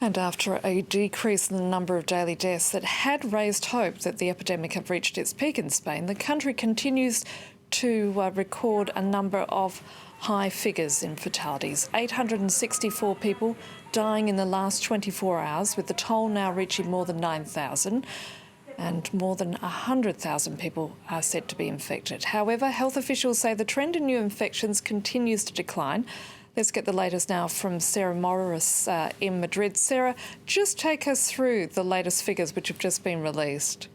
And after a decrease in the number of daily deaths that had raised hope that the epidemic had reached its peak in Spain, the country continues to record a number of high figures in fatalities. 864 people dying in the last 24 hours, with the toll now reaching more than 9,000. And more than 100,000 people are said to be infected. However, health officials say the trend in new infections continues to decline. Let's get the latest now from Sarah Morris in Madrid. Sarah, just take us through the latest figures which have just been released.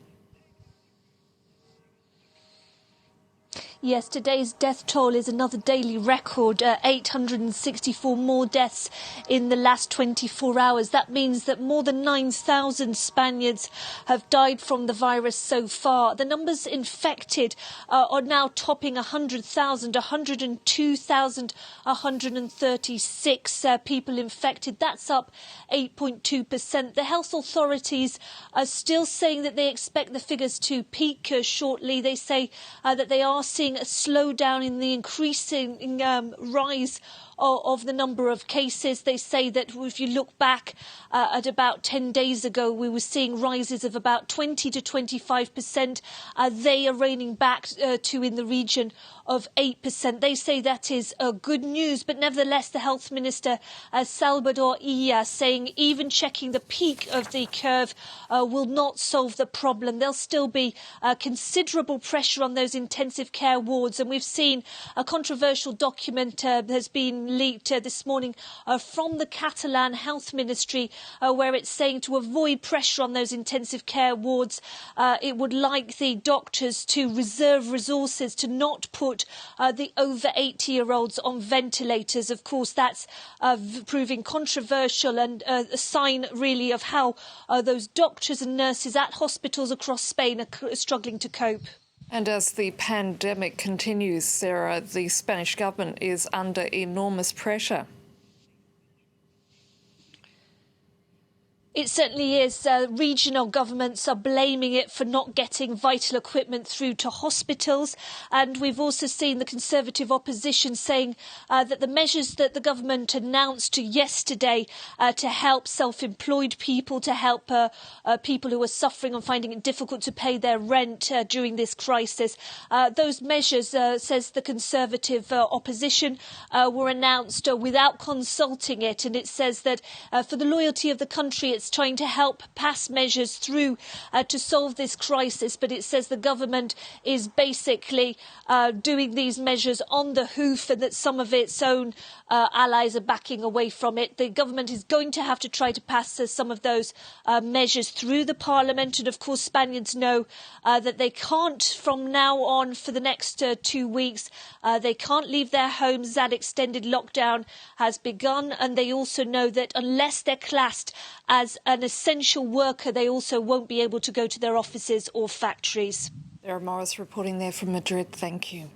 Yes, today's death toll is another daily record, 864 more deaths in the last 24 hours. That means that more than 9,000 Spaniards have died from the virus so far. The numbers infected are now topping 100,000, 102,136 people infected. That's up 8.2%. The health authorities are still saying that they expect the figures to peak shortly. They say that they are seeing a slowdown in the increasing rise of the number of cases. They say that if you look back at about 10 days ago, we were seeing rises of about 20 to 25%. They are reining back to in the region of 8%. They say that is good news, but nevertheless, the health minister, Salvador Illa, saying even checking the peak of the curve will not solve the problem. There'll still be considerable pressure on those intensive care wards, and we've seen a controversial document has been leaked this morning from the Catalan Health Ministry, where it's saying to avoid pressure on those intensive care wards, it would like the doctors to reserve resources to not put the over 80-year-olds on ventilators. Of course, that's proving controversial and a sign really of how those doctors and nurses at hospitals across Spain are struggling to cope. And as the pandemic continues, Sarah, the Spanish government is under enormous pressure. It certainly is. Regional governments are blaming it for not getting vital equipment through to hospitals. And we've also seen the Conservative opposition saying that the measures that the government announced yesterday to help self-employed people, to help people who are suffering and finding it difficult to pay their rent during this crisis, those measures, says the Conservative opposition, were announced without consulting it. And it says that for the loyalty of the country, it's trying to help pass measures through to solve this crisis, but it says the government is basically doing these measures on the hoof, and that some of its own allies are backing away from it. The government is going to have to try to pass some of those measures through the parliament, and of course Spaniards know that they can't from now on for the next 2 weeks, they can't leave their homes. That extended lockdown has begun, and they also know that unless they're classed as an essential worker, they also won't be able to go to their offices or factories. Sarah Morris reporting there from Madrid. Thank you.